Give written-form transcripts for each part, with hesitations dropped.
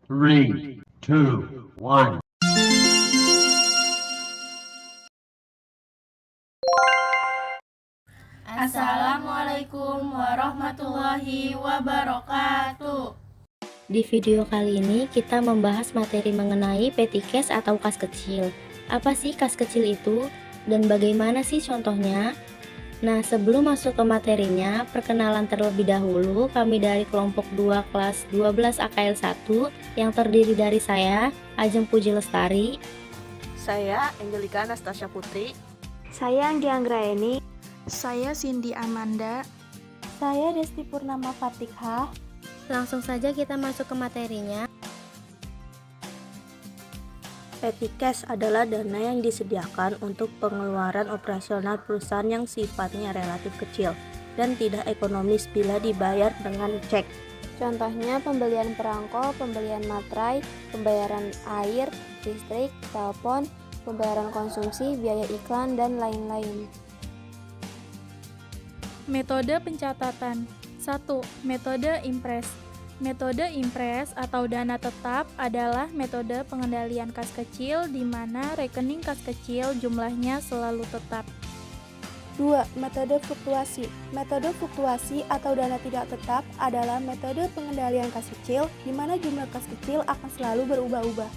Three, two, one. Assalamualaikum warahmatullahi wabarakatuh. Di video kali ini kita membahas materi mengenai petty cash atau kas kecil. Apa sih kas kecil itu dan bagaimana sih contohnya? Nah, sebelum masuk ke materinya, perkenalan terlebih dahulu. Kami dari kelompok 2 kelas 12 AKL 1 yang terdiri dari saya, Ajeng Puji Lestari, saya Angelika Anastasia Putri, saya Anggi Anggraeni, Saya Cindy Amanda. saya Desti Purnama Fatikha. Langsung saja kita masuk ke materinya. petty cash adalah dana yang disediakan untuk pengeluaran operasional perusahaan yang sifatnya relatif kecil dan tidak ekonomis bila dibayar dengan cek. Contohnya pembelian perangko, pembelian materai, pembayaran air, listrik, telepon, pembayaran konsumsi, biaya iklan, dan lain-lain. Metode pencatatan. 1. Metode impres. Metode impres atau dana tetap adalah metode pengendalian kas kecil di mana rekening kas kecil jumlahnya selalu tetap. 2. Metode fluktuasi. Metode fluktuasi atau dana tidak tetap adalah metode pengendalian kas kecil di mana jumlah kas kecil akan selalu berubah-ubah.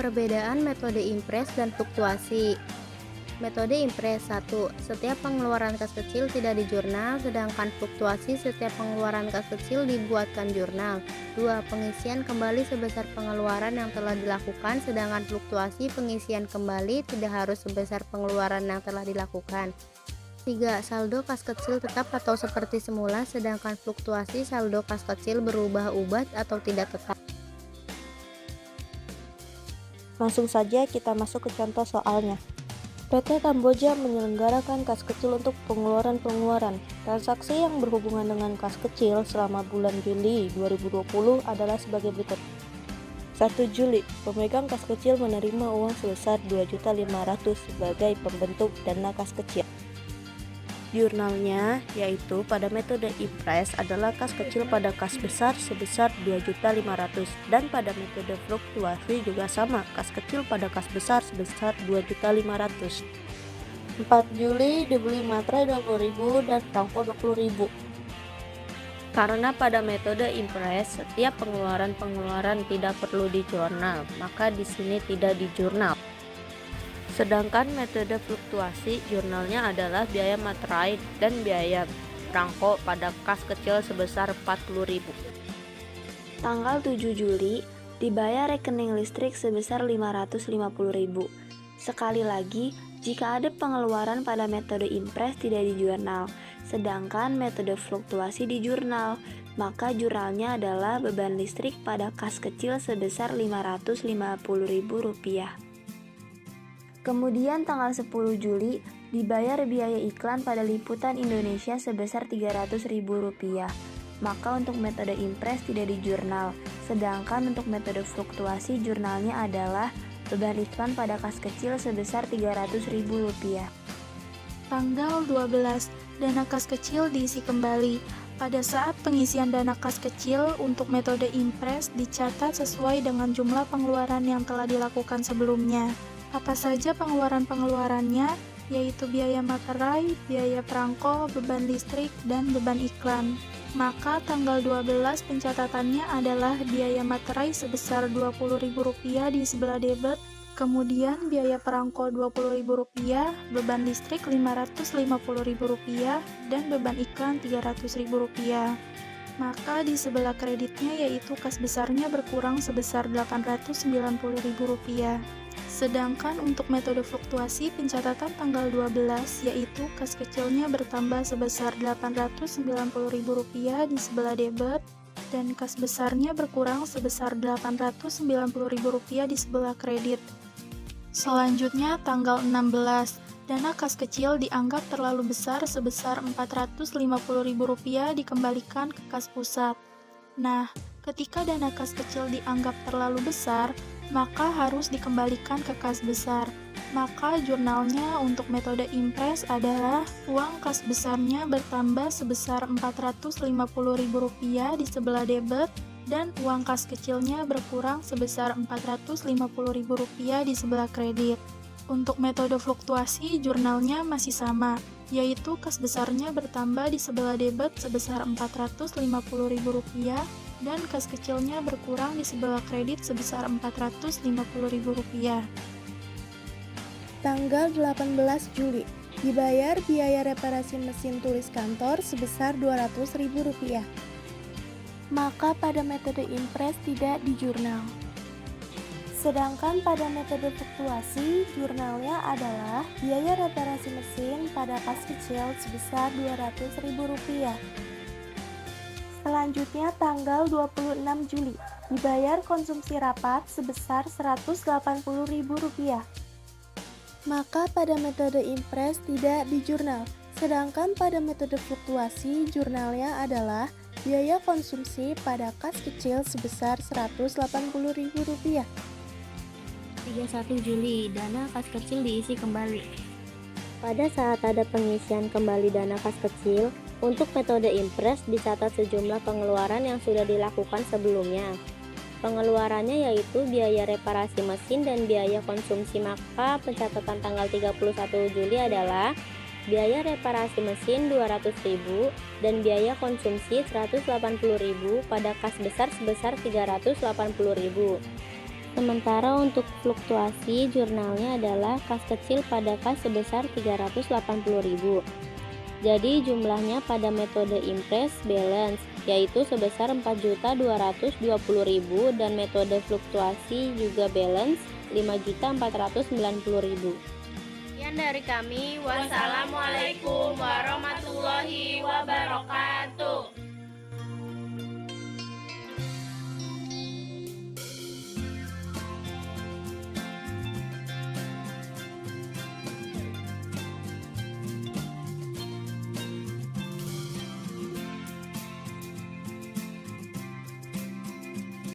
Perbedaan metode impres dan fluktuasi. Metode impres 1. Setiap pengeluaran kas kecil tidak dijurnal, sedangkan fluktuasi setiap pengeluaran kas kecil dibuatkan jurnal. 2. Pengisian kembali sebesar pengeluaran yang telah dilakukan, sedangkan fluktuasi pengisian kembali tidak harus sebesar pengeluaran yang telah dilakukan. 3. Saldo kas kecil tetap atau seperti semula, sedangkan fluktuasi saldo kas kecil berubah-ubah atau tidak tetap. Langsung saja kita masuk ke contoh soalnya. PT Kamboja menyelenggarakan kas kecil untuk pengeluaran-pengeluaran. Transaksi yang berhubungan dengan kas kecil selama bulan Juli 2020 adalah sebagai berikut. 1 Juli, pemegang kas kecil menerima uang sebesar 2.500.000 sebagai pembentuk dana kas kecil. Jurnalnya, yaitu pada metode impres adalah kas kecil pada kas besar sebesar 2.500.000 dan pada metode fluktuasi juga sama, kas kecil pada kas besar sebesar 2.500.000. 4 Juli dibeli materai 20.000 dan perangko 20.000. Karena pada metode impres setiap pengeluaran tidak perlu dijurnal, maka di sini tidak dijurnal. Sedangkan metode fluktuasi jurnalnya adalah biaya materai dan biaya perangko pada kas kecil sebesar 40.000. Tanggal 7 Juli, dibayar rekening listrik sebesar 550.000. Sekali lagi, jika ada pengeluaran pada metode impres tidak dijurnal, sedangkan metode fluktuasi dijurnal, maka jurnalnya adalah beban listrik pada kas kecil sebesar Rp550.000. Kemudian tanggal 10 Juli dibayar biaya iklan pada liputan Indonesia sebesar Rp300.000. Maka untuk metode impres tidak dijurnal, sedangkan untuk metode fluktuasi jurnalnya adalah beban iklan pada kas kecil sebesar Rp300.000. Tanggal 12, dana kas kecil diisi kembali. Pada saat pengisian dana kas kecil untuk metode impres dicatat sesuai dengan jumlah pengeluaran yang telah dilakukan sebelumnya. Apa saja pengeluaran-pengeluarannya, yaitu biaya materai, biaya perangko, beban listrik, dan beban iklan. Maka tanggal 12 pencatatannya adalah biaya materai sebesar Rp20.000 di sebelah debit, kemudian biaya perangko Rp20.000, beban listrik Rp550.000, dan beban iklan Rp300.000. Maka di sebelah kreditnya yaitu kas besarnya berkurang sebesar Rp890.000. Sedangkan untuk metode fluktuasi pencatatan tanggal 12 yaitu kas kecilnya bertambah sebesar Rp890.000 di sebelah debit dan kas besarnya berkurang sebesar Rp890.000 di sebelah kredit. Selanjutnya tanggal 16, dana kas kecil dianggap terlalu besar sebesar Rp450.000 dikembalikan ke kas pusat. Nah, ketika dana kas kecil dianggap terlalu besar, maka harus dikembalikan ke kas besar. Maka jurnalnya untuk metode impres adalah uang kas besarnya bertambah sebesar Rp450.000 di sebelah debit dan uang kas kecilnya berkurang sebesar Rp450.000 di sebelah kredit. Untuk metode fluktuasi jurnalnya masih sama, yaitu kas besarnya bertambah di sebelah debit sebesar Rp450.000 dan kas kecilnya berkurang di sebelah kredit sebesar Rp450.000. Tanggal 18 Juli, dibayar biaya reparasi mesin tulis kantor sebesar Rp200.000. Maka pada metode impres tidak di jurnal. Sedangkan pada metode fluktuasi, jurnalnya adalah biaya reparasi mesin pada kas kecil sebesar Rp200.000. Selanjutnya tanggal 26 Juli, dibayar konsumsi rapat sebesar Rp180.000. Maka pada metode impres tidak di jurnal. Sedangkan pada metode fluktuasi, jurnalnya adalah biaya konsumsi pada kas kecil sebesar Rp180.000. 31 Juli, dana kas kecil diisi kembali. Pada saat ada pengisian kembali dana kas kecil, untuk metode impres dicatat sejumlah pengeluaran yang sudah dilakukan sebelumnya. Pengeluarannya yaitu biaya reparasi mesin dan biaya konsumsi, maka pencatatan tanggal 31 Juli adalah biaya reparasi mesin Rp200.000 dan biaya konsumsi Rp180.000 pada kas besar sebesar Rp380.000. Sementara untuk fluktuasi jurnalnya adalah kas kecil pada kas sebesar Rp380.000. Jadi jumlahnya pada metode impres balance yaitu sebesar Rp4.220.000 dan metode fluktuasi juga balance Rp5.490.000. Sekian dari kami. Wassalamualaikum warahmatullahi wabarakatuh.